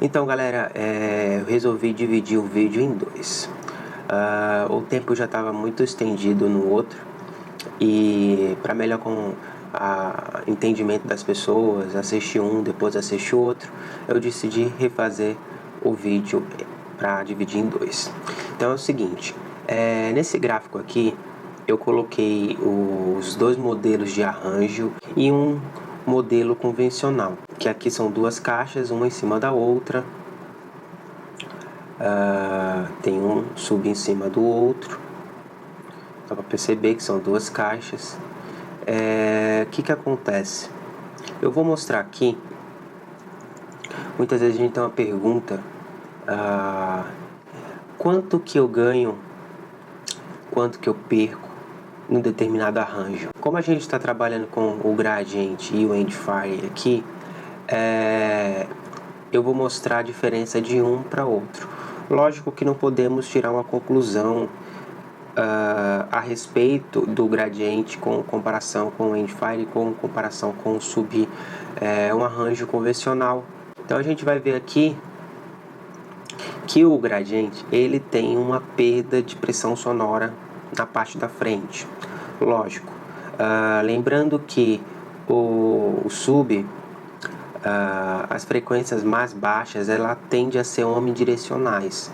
Então, galera, eu resolvi dividir o vídeo em dois. O tempo já estava muito estendido no outro e para melhor com entendimento das pessoas, assistir um, depois assistir o outro, eu decidi refazer o vídeo para dividir em dois. Então é o seguinte, nesse gráfico aqui eu coloquei os dois modelos de arranjo e um modelo convencional, que aqui são duas caixas, uma em cima da outra. Tem um sub em cima do outro. Dá para perceber que são duas caixas. O que acontece? Eu vou mostrar aqui. Muitas vezes a gente tem uma pergunta: quanto que eu ganho, quanto que eu perco num determinado arranjo? Como a gente está trabalhando com o Gradiente e o Endfire aqui, eu vou mostrar a diferença de um para outro. Lógico que não podemos tirar uma conclusão a respeito do Gradiente com comparação com o Endfire, com comparação com o sub, um arranjo convencional. Então a gente vai ver aqui que o Gradiente ele tem uma perda de pressão sonora na parte da frente. Lógico, lembrando que o sub, as frequências mais baixas ela tende a ser omnidirecionais,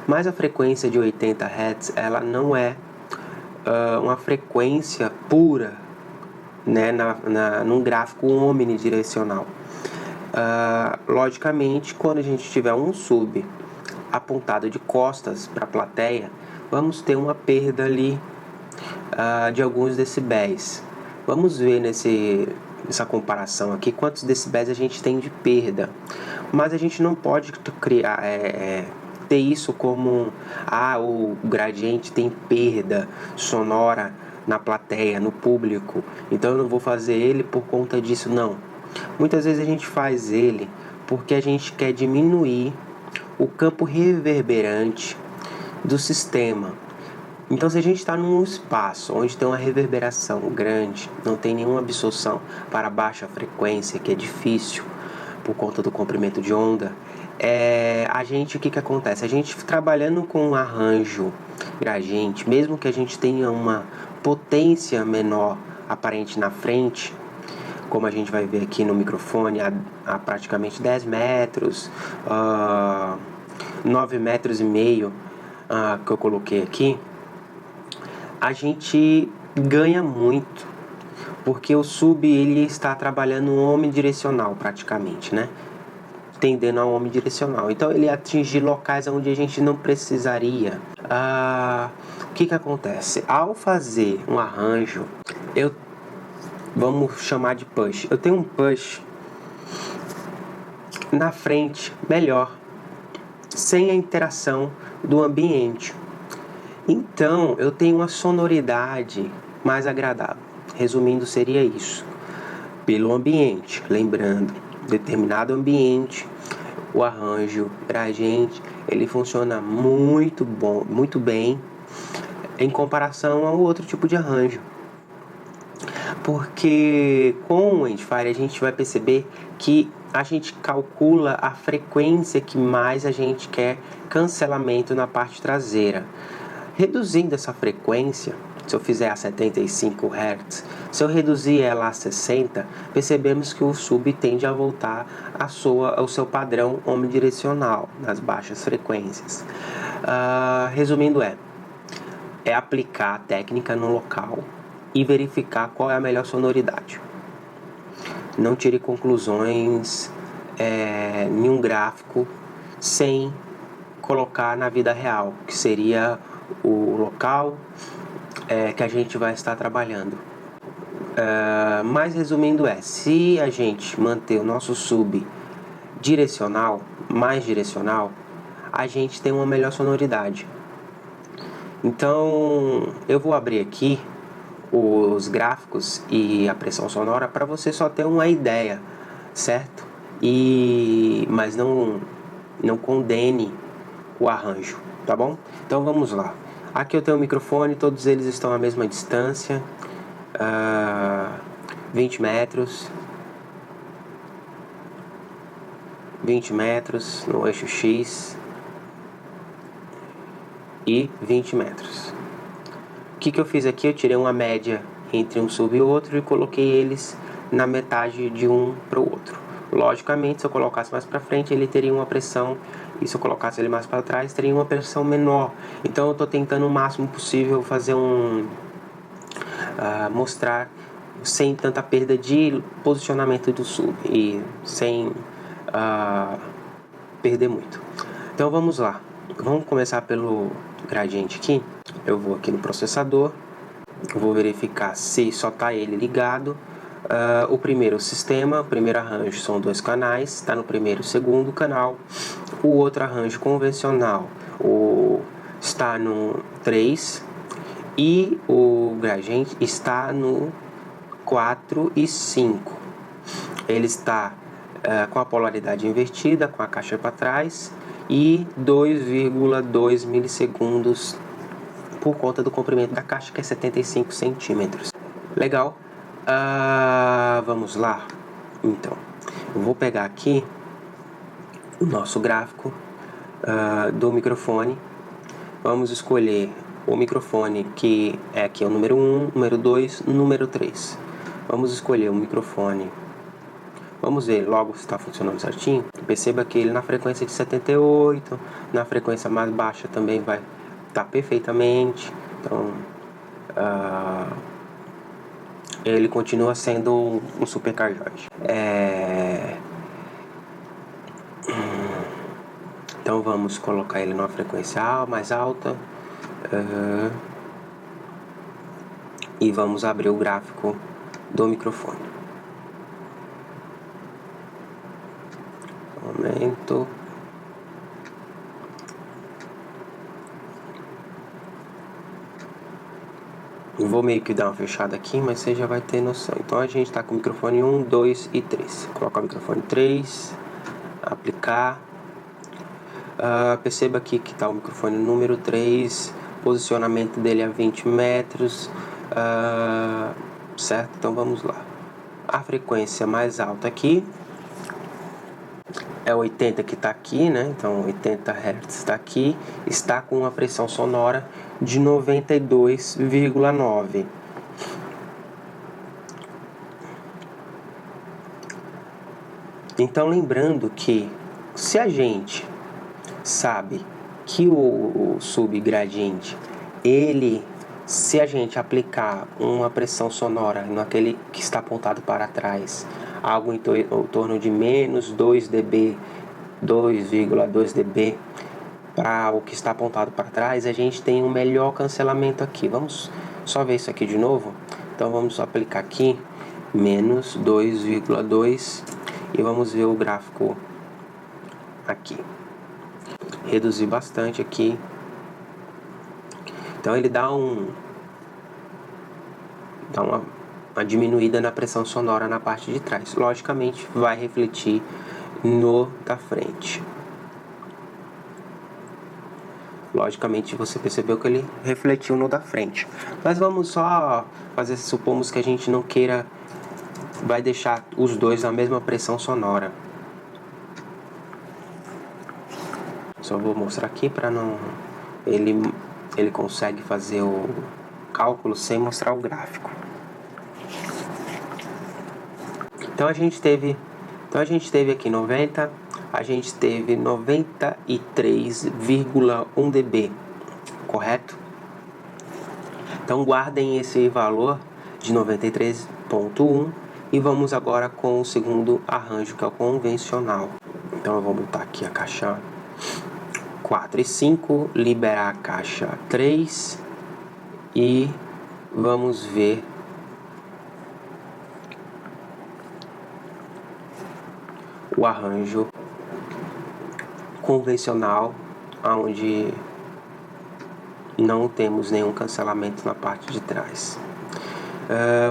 mas a frequência de 80 Hz ela não é uma frequência pura, né, num gráfico omnidirecional. Logicamente, quando a gente tiver um sub apontado de costas para a plateia, vamos ter uma perda ali de alguns decibéis. Vamos ver nessa comparação aqui quantos decibéis a gente tem de perda, mas a gente não pode criar ter isso como o Gradiente tem perda sonora na plateia, no público, então eu não vou fazer ele por conta disso. Não, muitas vezes a gente faz ele porque a gente quer diminuir o campo reverberante do sistema. Então, se a gente está num espaço onde tem uma reverberação grande, não tem nenhuma absorção para baixa frequência, que é difícil por conta do comprimento de onda, o que acontece? A gente trabalhando com um arranjo Gradiente, mesmo que a gente tenha uma potência menor aparente na frente, como a gente vai ver aqui no microfone, a praticamente 10 metros, 9 metros e meio que eu coloquei aqui, a gente ganha muito, porque o sub ele está trabalhando omnidirecional praticamente, né? Tendendo ao omnidirecional. Então ele atinge locais onde a gente não precisaria. O que acontece? Ao fazer um arranjo, vamos chamar de push. Eu tenho um push na frente melhor, sem a interação do ambiente. Então eu tenho uma sonoridade mais agradável. Resumindo, seria isso. Pelo ambiente, lembrando, determinado ambiente, o arranjo Gradiente ele funciona muito bem em comparação ao outro tipo de arranjo. Porque com o Endfire a gente vai perceber que a gente calcula a frequência que mais a gente quer cancelamento na parte traseira. Reduzindo essa frequência, se eu fizer a 75 Hz, se eu reduzir ela a 60, percebemos que o sub tende a voltar ao seu padrão omnidirecional nas baixas frequências. Resumindo, é aplicar a técnica no local e verificar qual é a melhor sonoridade. Não tire conclusões em um gráfico sem colocar na vida real, que seria o local que a gente vai estar trabalhando. Mas resumindo, se a gente manter o nosso sub mais direcional, a gente tem uma melhor sonoridade. Então eu vou abrir aqui os gráficos e a pressão sonora para você só ter uma ideia, certo? Mas não condene o arranjo, tá bom? Então vamos lá. Aqui eu tenho o microfone, todos eles estão à mesma distância, 20 metros, 20 metros no eixo X e 20 metros. O que eu fiz aqui? Eu tirei uma média entre um sub e outro e coloquei eles na metade de um para o outro. Logicamente, se eu colocasse mais para frente, ele teria uma pressão, e se eu colocasse ele mais para trás, teria uma pressão menor. Então eu estou tentando o máximo possível fazer mostrar sem tanta perda de posicionamento do sub e sem perder muito. Então vamos lá, vamos começar pelo gradiente aqui. Eu vou aqui no processador, vou verificar se só está ele ligado. O primeiro sistema, o primeiro arranjo são 2 canais, está no primeiro e segundo canal. O outro arranjo convencional está no 3 e o gradiente está no 4 e 5. Ele está com a polaridade invertida, com a caixa para trás e 2,2 milissegundos por conta do comprimento da caixa, que é 75 centímetros. Legal. Vamos lá. Então, eu vou pegar aqui o nosso gráfico do microfone. Vamos escolher o microfone que é aqui o número 1, número 2, número 3. Vamos escolher o microfone. Vamos ver logo se está funcionando certinho. Perceba que ele na frequência de 78, na frequência mais baixa também vai estar perfeitamente. Então, ele continua sendo um super cardioide. Então vamos colocar ele numa frequência mais alta. E vamos abrir o gráfico do microfone. Momento. Eu vou meio que dar uma fechada aqui, mas você já vai ter noção. Então a gente está com o microfone 1, 2 e 3. Colocar o microfone 3, aplicar. Perceba aqui que está o microfone número 3, posicionamento dele a 20 metros, certo? Então vamos lá. A frequência mais alta aqui é 80 que está aqui, né? Então 80 Hz está aqui, está com uma pressão sonora de 92,9. Então lembrando que se a gente sabe que o subgradiente, se a gente aplicar uma pressão sonora naquele que está apontado para trás, algo em torno de menos 2 dB, 2,2 dB, para o que está apontado para trás, a gente tem um melhor cancelamento aqui. Vamos só ver isso aqui de novo. Então vamos aplicar aqui menos 2,2 e vamos ver o gráfico aqui. Reduzir bastante aqui. Então ele dá uma diminuída na pressão sonora na parte de trás. Logicamente vai refletir no da frente. Logicamente você percebeu que ele refletiu no da frente. Mas vamos só fazer, supomos que a gente não queira, vai deixar os dois na mesma pressão sonora. Só vou mostrar aqui para não... Ele consegue fazer o cálculo sem mostrar o gráfico. Então a gente teve aqui 90, a gente teve 93,1 dB, correto? Então guardem esse valor de 93,1 e vamos agora com o segundo arranjo, que é o convencional. Então eu vou botar aqui a caixa 4 e 5, liberar a caixa 3 e vamos ver o arranjo convencional, onde não temos nenhum cancelamento na parte de trás.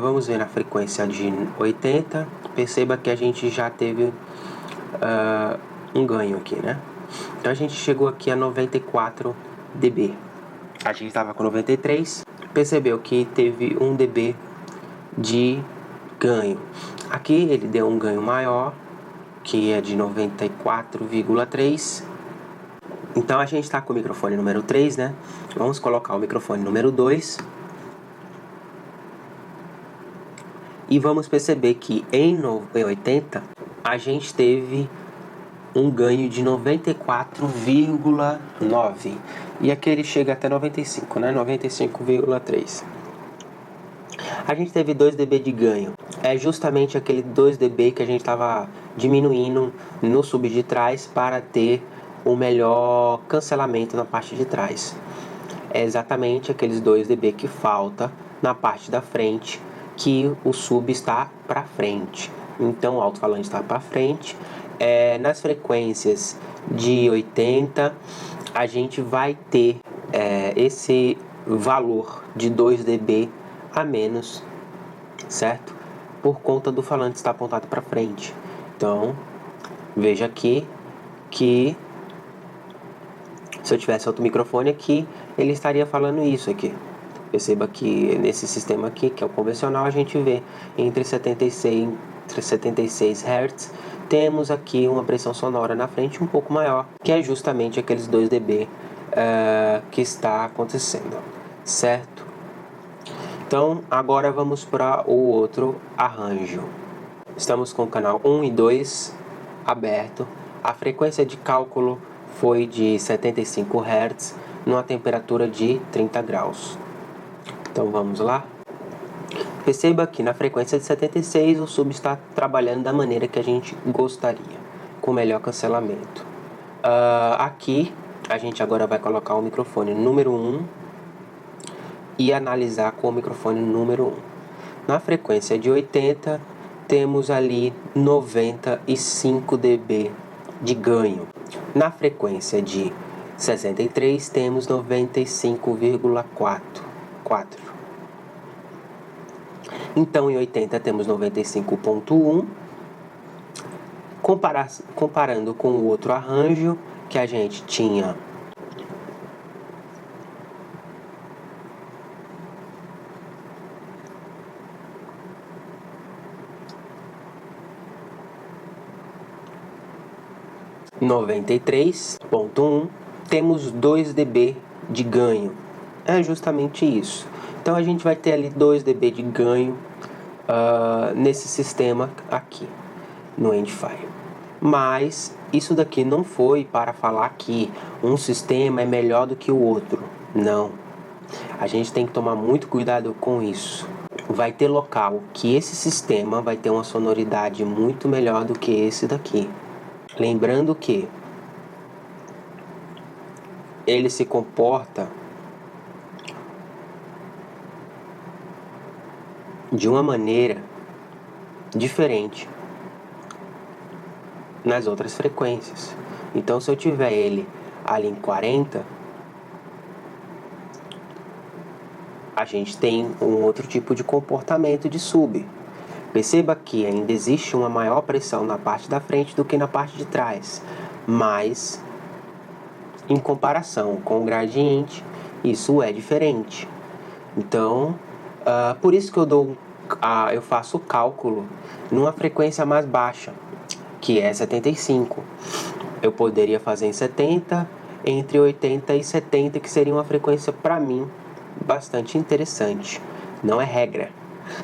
Vamos ver na frequência de 80. Perceba que a gente já teve um ganho aqui, né? Então a gente chegou aqui a 94 dB. A gente estava com 93, percebeu que teve 1 dB de ganho. Aqui ele deu um ganho maior, que é de 94,3. Então a gente está com o microfone número 3, né? Vamos colocar o microfone número 2. E vamos perceber que em 80 a gente teve um ganho de 94,9. E aqui ele chega até 95, né? 95,3. A gente teve 2 dB de ganho. É justamente aquele 2 dB que a gente estava diminuindo no sub de trás para ter o melhor cancelamento na parte de trás. É exatamente aqueles 2 dB que falta na parte da frente, que o sub está para frente. Então o alto-falante está para frente. Nas frequências de 80, a gente vai ter esse valor de 2 dB a menos, certo? Por conta do falante estar apontado para frente. Então, veja aqui que se eu tivesse outro microfone aqui, ele estaria falando isso aqui. Perceba que nesse sistema aqui, que é o convencional, a gente vê entre 76 Hz, temos aqui uma pressão sonora na frente um pouco maior, que é justamente aqueles 2 dB que está acontecendo, certo? Então, agora vamos para o outro arranjo. Estamos com o canal 1 e 2 aberto. A frequência de cálculo foi de 75 Hz, numa temperatura de 30 graus. Então, vamos lá. Perceba que na frequência de 76 o sub está trabalhando da maneira que a gente gostaria, com melhor cancelamento. Aqui, a gente agora vai colocar o microfone número 1 e analisar com o microfone número 1. Na frequência de 80, temos ali 95 dB de ganho. Na frequência de 63, temos 95,4. Então, em 80, temos 95,1. Comparando com o outro arranjo, que a gente tinha (93,1), temos 2 dB de ganho. É justamente isso. Então a gente vai ter ali 2 dB de ganho nesse sistema aqui, no Endfire. Mas isso daqui não foi para falar que um sistema é melhor do que o outro. Não. A gente tem que tomar muito cuidado com isso. Vai ter local que esse sistema vai ter uma sonoridade muito melhor do que esse daqui. Lembrando que ele se comporta de uma maneira diferente nas outras frequências. Então, se eu tiver ele ali em 40, a gente tem um outro tipo de comportamento de sub. Perceba que ainda existe uma maior pressão na parte da frente do que na parte de trás, mas em comparação com o gradiente, isso é diferente. Então, por isso que eu faço o cálculo numa frequência mais baixa, que é 75. Eu poderia fazer em 70, entre 80 e 70, que seria uma frequência para mim bastante interessante. Não é regra,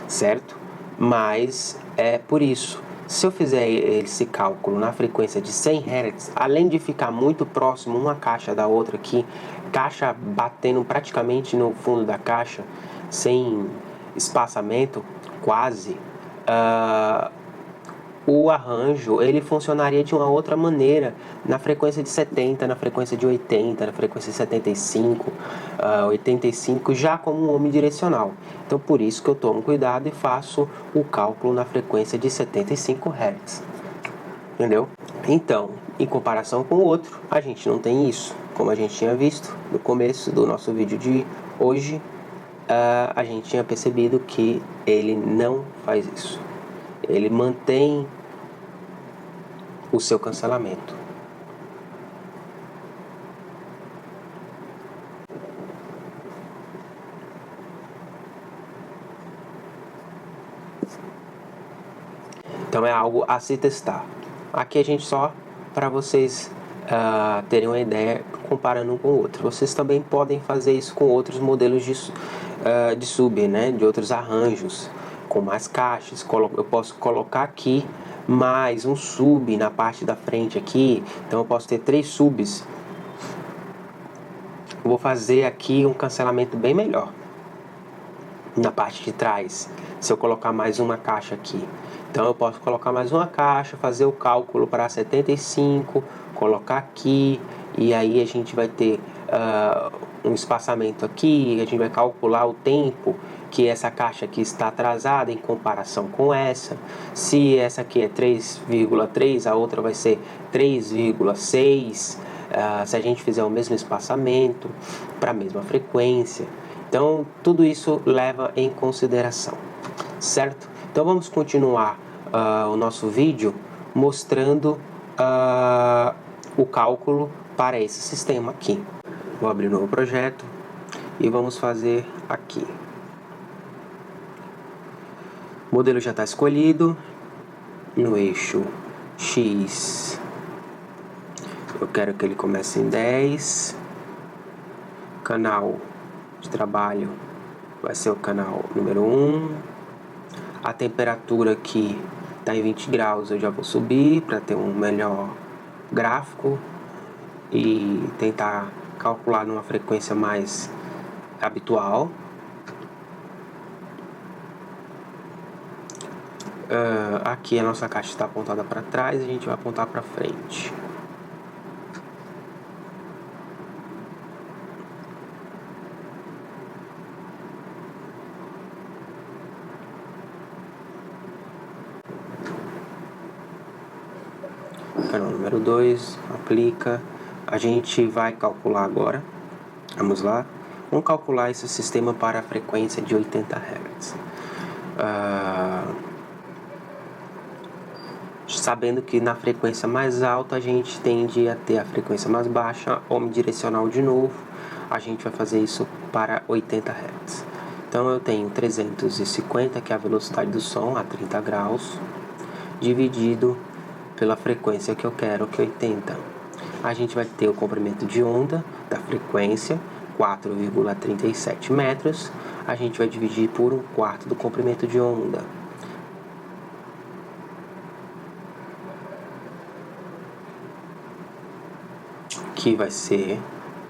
certo? Mas é por isso. Se eu fizer esse cálculo na frequência de 100 Hz, além de ficar muito próximo uma caixa da outra aqui, caixa batendo praticamente no fundo da caixa, sem espaçamento, quase, o arranjo ele funcionaria de uma outra maneira na frequência de 70, na frequência de 80, na frequência de 75, 85, já como um omnidirecional. Então, por isso que eu tomo cuidado e faço o cálculo na frequência de 75 Hz. Entendeu? Então, em comparação com o outro, a gente não tem isso. Como a gente tinha visto no começo do nosso vídeo de hoje, a gente tinha percebido que ele não faz isso. Ele mantém o seu cancelamento. Então é algo a se testar. Aqui a gente só para vocês terem uma ideia comparando um com o outro. Vocês também podem fazer isso com outros modelos de sub, né? De outros arranjos, com mais caixas. Eu posso colocar aqui mais um sub na parte da frente aqui, então eu posso ter 3 subs. Vou fazer aqui um cancelamento bem melhor na parte de trás, se eu colocar mais uma caixa aqui. Então eu posso colocar mais uma caixa, fazer o cálculo para 75, colocar aqui, e aí a gente vai ter um espaçamento aqui, a gente vai calcular o tempo que essa caixa aqui está atrasada em comparação com essa. Se essa aqui é 3,3, a outra vai ser 3,6. Se a gente fizer o mesmo espaçamento para a mesma frequência. Então, tudo isso leva em consideração, certo? Então, vamos continuar o nosso vídeo mostrando o cálculo para esse sistema aqui. Vou abrir um novo projeto e vamos fazer aqui. O modelo já está escolhido. No eixo X, eu quero que ele comece em 10. Canal de trabalho vai ser o canal número 1. A temperatura aqui está em 20 graus, eu já vou subir para ter um melhor gráfico e tentar calcular numa frequência mais habitual. Aqui a nossa caixa está apontada para trás, a gente vai apontar para frente. Canal número 2, aplica. A gente vai calcular agora. Vamos lá. Vamos calcular esse sistema para a frequência de 80 Hz. Sabendo que na frequência mais alta a gente tende a ter a frequência mais baixa, omnidirecional de novo. A gente vai fazer isso para 80 Hz. Então eu tenho 350, que é a velocidade do som, a 30 graus, dividido pela frequência que eu quero, que é 80. A gente vai ter o comprimento de onda da frequência, 4,37 metros. A gente vai dividir por 1/4 do comprimento de onda. Que vai ser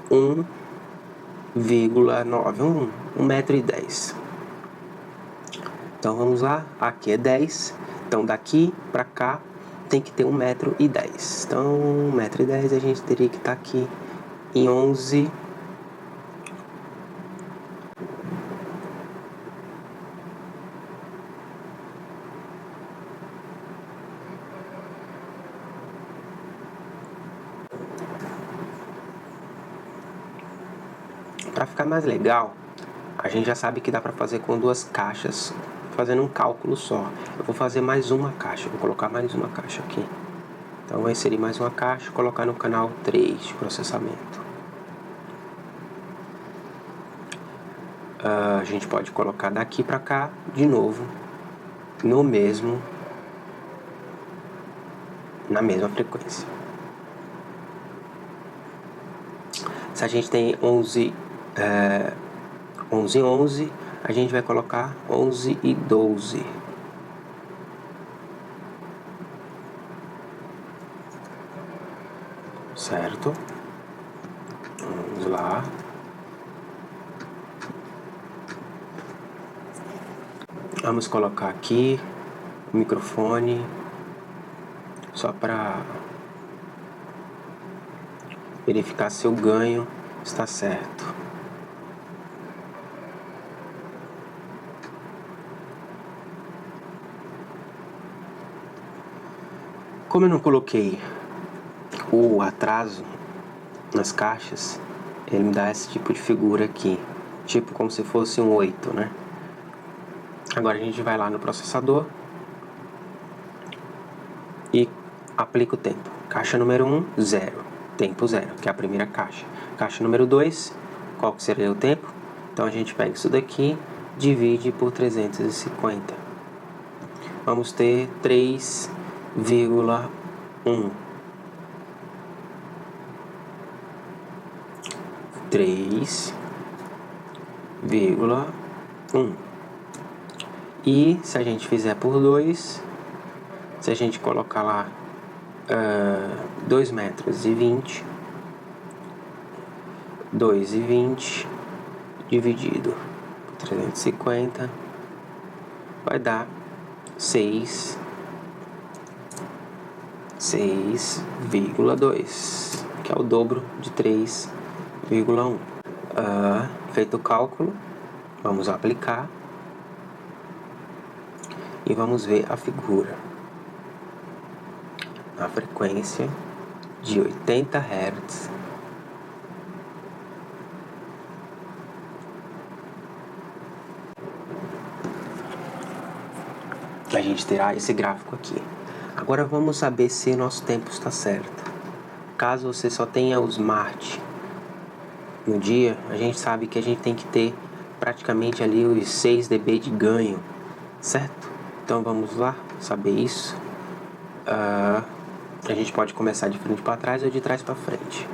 1,91, 1,10 m. Então vamos lá, aqui é 10, então daqui para cá tem que ter 1,10 m. Então 1,10 m a gente teria que estar aqui em 11. Para ficar mais legal, a gente já sabe que dá para fazer com 2 caixas, fazendo um cálculo só. Eu vou fazer mais uma caixa, vou colocar mais uma caixa aqui. Então vou inserir mais uma caixa e colocar no canal 3 de processamento. A gente pode colocar daqui para cá de novo, na mesma frequência. Se a gente tem 11, 11, a gente vai colocar 11 e 12. Certo? Vamos lá. Vamos colocar aqui o microfone só para verificar se o ganho está certo. Como eu não coloquei o atraso nas caixas, ele me dá esse tipo de figura aqui, tipo como se fosse um 8, né? Agora a gente vai lá no processador e aplica o tempo. Caixa número 1, 0. Tempo 0, que é a primeira caixa. Caixa número 2, qual que seria o tempo? Então a gente pega isso daqui, divide por 350. Vamos ter 3,1 3,1. E se a gente fizer por 2, se a gente colocar lá 2,20 metros, 2,20 dividido por 350 vai dar 6,2, que é o dobro de 3,1. Feito o cálculo, vamos aplicar e vamos ver a figura. A frequência de 80 Hz a gente terá esse gráfico aqui. Agora vamos saber se nosso tempo está certo. Caso você só tenha o Smart no dia, a gente sabe que a gente tem que ter praticamente ali os 6 dB de ganho, certo? Então vamos lá saber isso. A gente pode começar de frente para trás ou de trás para frente,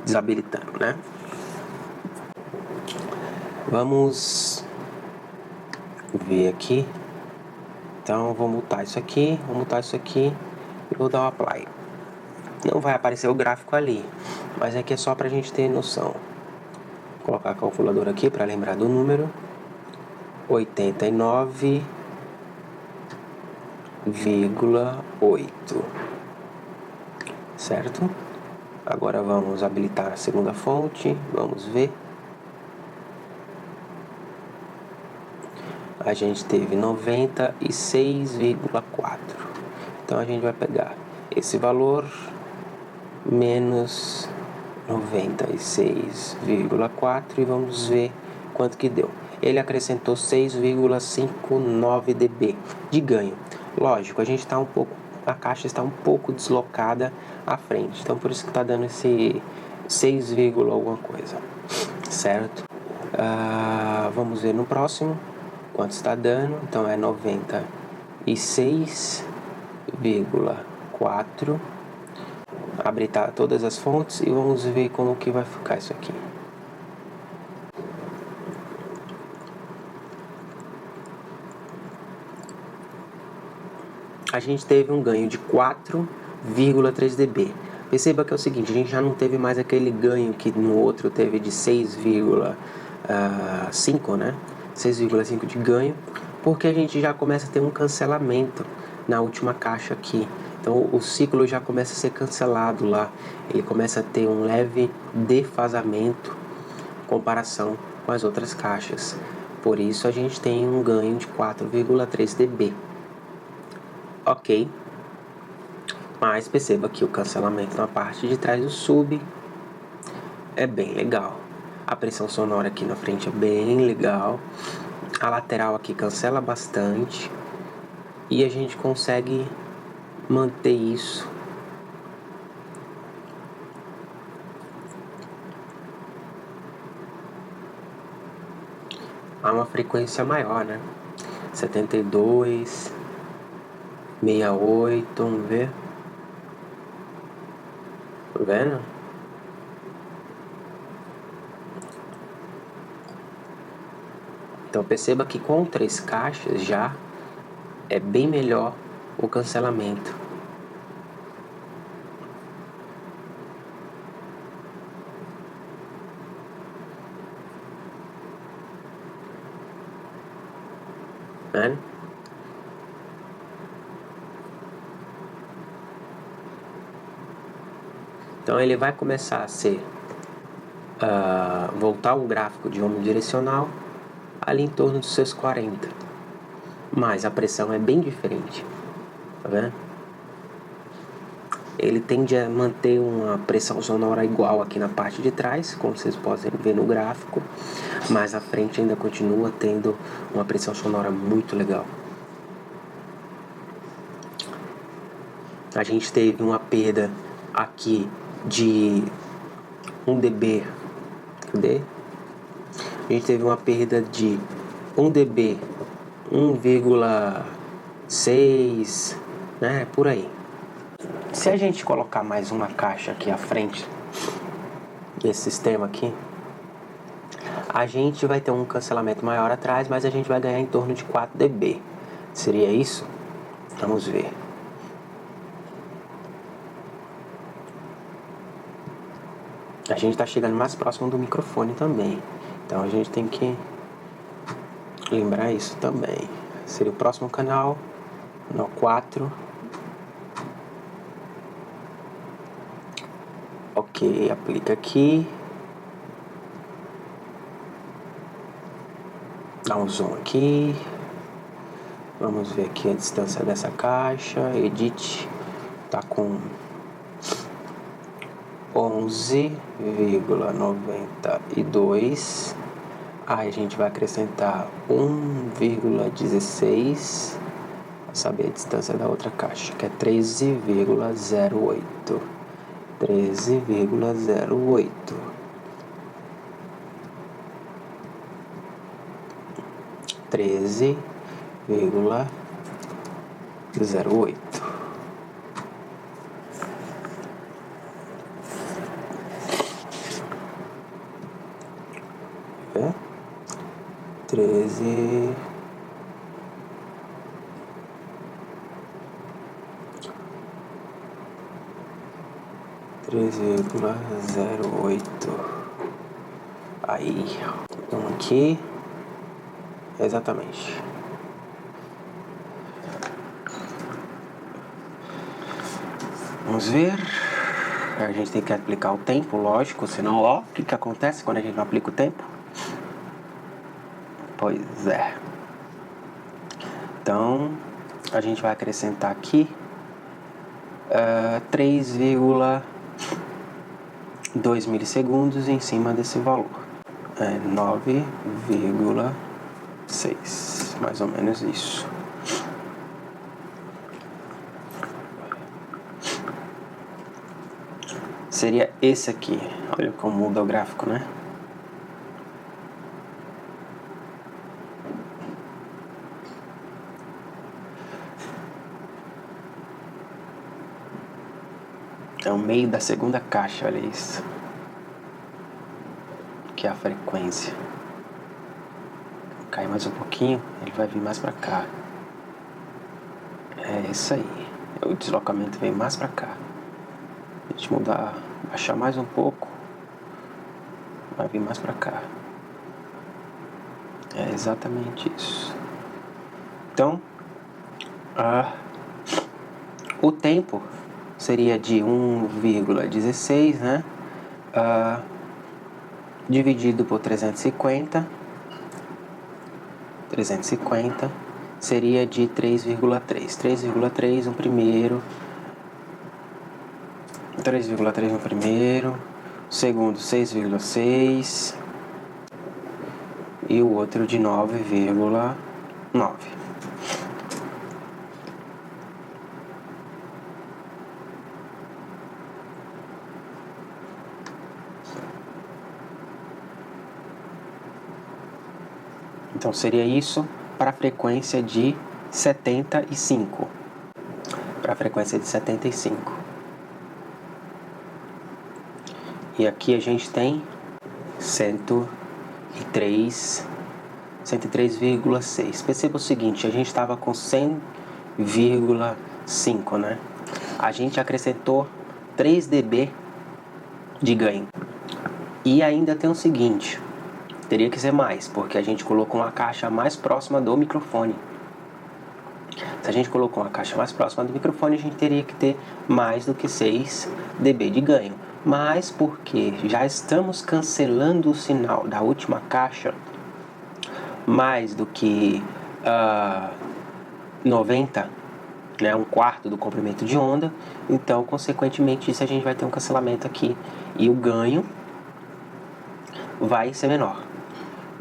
desabilitando, né? Vamos ver aqui. Então vou mutar isso aqui, e vou dar um apply. Não vai aparecer o gráfico ali, mas aqui é só pra gente ter noção. Vou colocar a calculadora aqui para lembrar do número. 89,8. Certo? Agora vamos habilitar a segunda fonte, vamos ver. A gente teve 96,4. Então a gente vai pegar esse valor menos 96,4 e vamos ver quanto que deu. Ele acrescentou 6,59 dB de ganho. Lógico, a gente está a caixa está um pouco deslocada à frente, então por isso que está dando esse 6, alguma coisa, certo? Vamos ver no próximo quanto está dando. Então é 96,4. Abrir todas as fontes e vamos ver como que vai ficar isso aqui. A gente teve um ganho de 4,3 dB. Perceba que é o seguinte, a gente já não teve mais aquele ganho que no outro teve de 6,5, né? 6,5 de ganho, porque a gente já começa a ter um cancelamento na última caixa aqui. Então o ciclo já começa a ser cancelado lá, ele começa a ter um leve defasamento em comparação com as outras caixas. Por isso a gente tem um ganho de 4,3 dB. Ok, mas perceba que o cancelamento na parte de trás do sub é bem legal. A pressão sonora aqui na frente é bem legal. A lateral aqui cancela bastante. E a gente consegue manter isso a uma frequência maior, né? 72, 68, vamos ver. Tá vendo? Então perceba que com 3 caixas já é bem melhor o cancelamento. Né? Então ele vai começar a ser voltar um gráfico de omnidirecional ali em torno dos seus 40, mas a pressão é bem diferente, tá vendo? Ele tende a manter uma pressão sonora igual aqui na parte de trás, como vocês podem ver no gráfico, mas a frente ainda continua tendo uma pressão sonora muito legal. A gente teve uma perda aqui de 1 dB. Cadê? A gente teve uma perda de 1 dB, 1,6, né? Por aí. Se a gente colocar mais uma caixa aqui à frente desse sistema aqui, a gente vai ter um cancelamento maior atrás, mas a gente vai ganhar em torno de 4 dB. Seria isso? Vamos ver. A gente está chegando mais próximo do microfone também. Então a gente tem que lembrar isso também. Seria o próximo canal, no 4. Ok, aplica aqui. Dá um zoom aqui. Vamos ver aqui a distância dessa caixa. Edit. Tá com 11,92. Aí a gente vai acrescentar 1,16 para saber a distância da outra caixa, que é 13,08. 13,08. 13,08. É? 13. ,08. Aí, então aqui, exatamente. Vamos ver. A gente tem que aplicar o tempo, lógico, senão, ó, o que acontece quando a gente não aplica o tempo? Pois é. Então, a gente vai acrescentar aqui 3,2 milissegundos em cima desse valor. 9,6, mais ou menos isso. Seria esse aqui. Olha como muda o gráfico, né? É o meio da segunda caixa, olha isso. Que é a frequência. Cai mais um pouquinho, ele vai vir mais pra cá. É isso aí. O deslocamento vem mais pra cá. A gente mudar, baixar mais um pouco, vai vir mais pra cá. É exatamente isso. Então, o tempo seria de 1,16, né? Dividido por 350 seria de 3,3. 3,3 no primeiro. 3,3 no primeiro. Segundo, 6,6. E o outro de 9,9. Então seria isso para a frequência de 75. Para a frequência de 75. E aqui a gente tem 103,6. Perceba o seguinte, a gente estava com 100,5, né? A gente acrescentou 3 dB de ganho. E ainda tem o seguinte, teria que ser mais, porque a gente colocou uma caixa mais próxima do microfone. Se a gente colocou uma caixa mais próxima do microfone, a gente teria que ter mais do que 6 dB de ganho. Mas porque já estamos cancelando o sinal da última caixa mais do que 90, né, 1/4 do comprimento de onda, então consequentemente isso a gente vai ter um cancelamento aqui e o ganho vai ser menor.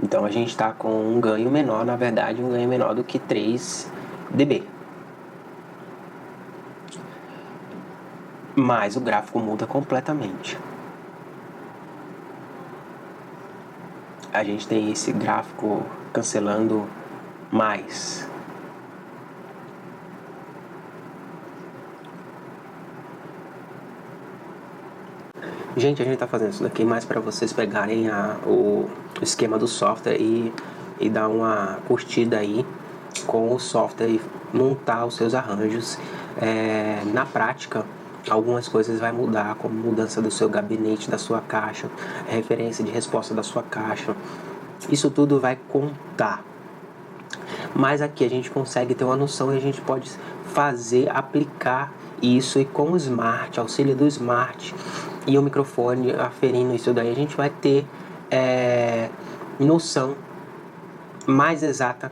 Então a gente está com um ganho menor, na verdade um ganho menor do que 3 dB. Mas o gráfico muda completamente. A gente tem esse gráfico cancelando mais. Gente, a gente tá fazendo isso daqui mais para vocês pegarem o esquema do software e dar uma curtida aí com o software e montar os seus arranjos. Na prática, algumas coisas vai mudar, como mudança do seu gabinete, da sua caixa, referência de resposta da sua caixa. Isso tudo vai contar. Mas aqui a gente consegue ter uma noção e a gente pode aplicar isso, e com o Smart, auxílio do Smart e o microfone aferindo isso daí, a gente vai ter noção mais exata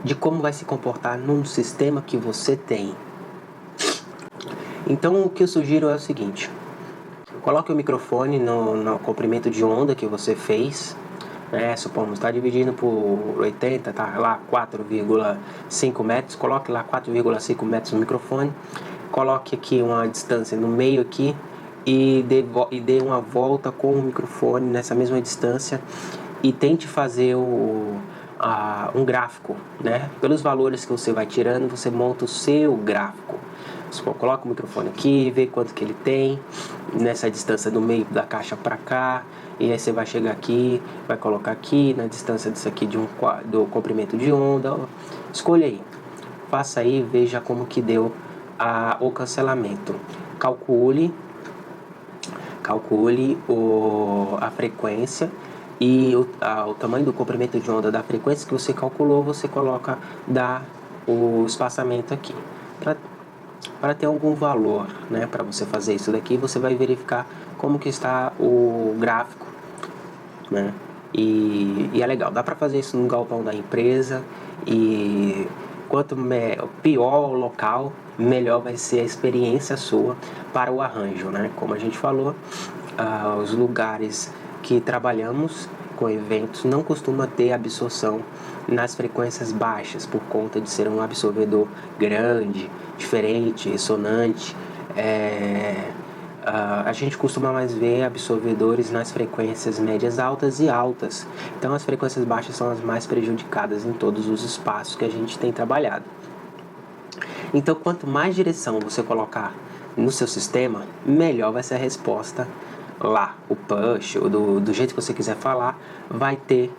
de como vai se comportar num sistema que você tem. Então o que eu sugiro é o seguinte: coloque o microfone no comprimento de onda que você fez, supomos, está dividindo por 80, tá lá 4,5 metros, coloque lá 4,5 metros no microfone, coloque aqui uma distância no meio aqui e dê uma volta com o microfone nessa mesma distância e tente fazer um gráfico, né? Pelos valores que você vai tirando, você monta o seu gráfico. Você coloca o microfone aqui, vê quanto que ele tem nessa distância do meio da caixa para cá, e aí você vai chegar aqui, vai colocar aqui na distância disso aqui do comprimento de onda. Escolha aí, faça aí, veja como que deu o cancelamento. Calcule a frequência e o tamanho do comprimento de onda da frequência que você calculou, você coloca o espaçamento aqui para ter algum valor, né? Para você fazer isso daqui, você vai verificar como que está o gráfico, né? E é legal, dá para fazer isso no galpão da empresa, e quanto pior o local, melhor vai ser a experiência sua para o arranjo, né? Como a gente falou, os lugares que trabalhamos com eventos não costuma ter absorção nas frequências baixas, por conta de ser um absorvedor grande, diferente, ressonante. A gente costuma mais ver absorvedores nas frequências médias, altas e altas. Então as frequências baixas são as mais prejudicadas em todos os espaços que a gente tem trabalhado. Então quanto mais direção você colocar no seu sistema, melhor vai ser a resposta lá. O push, ou do jeito que você quiser falar, vai ter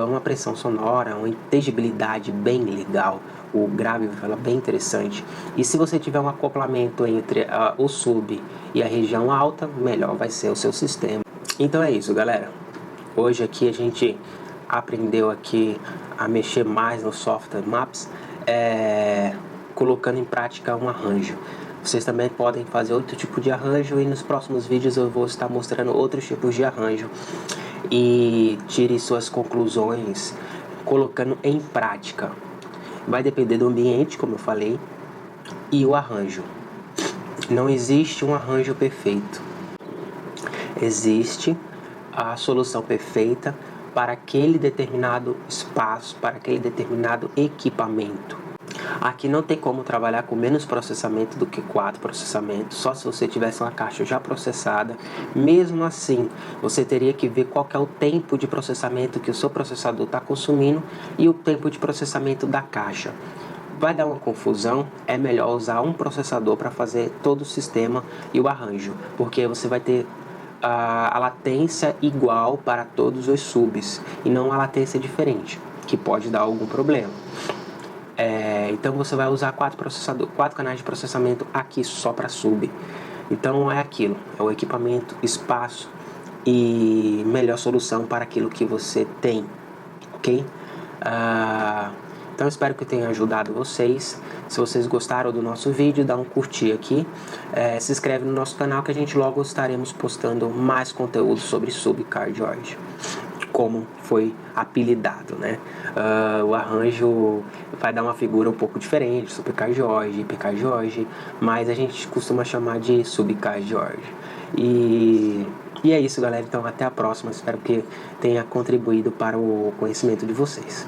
uma pressão sonora, uma inteligibilidade bem legal. O grave vai falar bem interessante. E se você tiver um acoplamento entre o sub e a região alta, melhor vai ser o seu sistema. Então é isso, galera. Hoje aqui a gente aprendeu aqui a mexer mais no software Maps, colocando em prática um arranjo. Vocês também podem fazer outro tipo de arranjo, e nos próximos vídeos eu vou estar mostrando outros tipos de arranjo. E tire suas conclusões colocando em prática. Vai depender do ambiente, como eu falei, e o arranjo. Não existe um arranjo perfeito. Existe a solução perfeita para aquele determinado espaço, para aquele determinado equipamento. Aqui não tem como trabalhar com menos processamento do que 4 processamentos, só se você tivesse uma caixa já processada. Mesmo assim, você teria que ver qual que é o tempo de processamento que o seu processador está consumindo e o tempo de processamento da caixa. Vai dar uma confusão, é melhor usar um processador para fazer todo o sistema e o arranjo, porque você vai ter a latência igual para todos os subs e não a latência diferente, que pode dar algum problema. Então você vai usar 4 canais de processamento aqui só para sub. Então é aquilo, é o equipamento, espaço e melhor solução para aquilo que você tem, ok? Então espero que tenha ajudado vocês. Se vocês gostaram do nosso vídeo, dá um curtir aqui, se inscreve no nosso canal, que a gente logo estaremos postando mais conteúdo sobre Subcar George, como foi apelidado, né? O arranjo vai dar uma figura um pouco diferente, Subcar George, IPcar George, mas a gente costuma chamar de Subcar George. E é isso, galera. Então até a próxima. Espero que tenha contribuído para o conhecimento de vocês.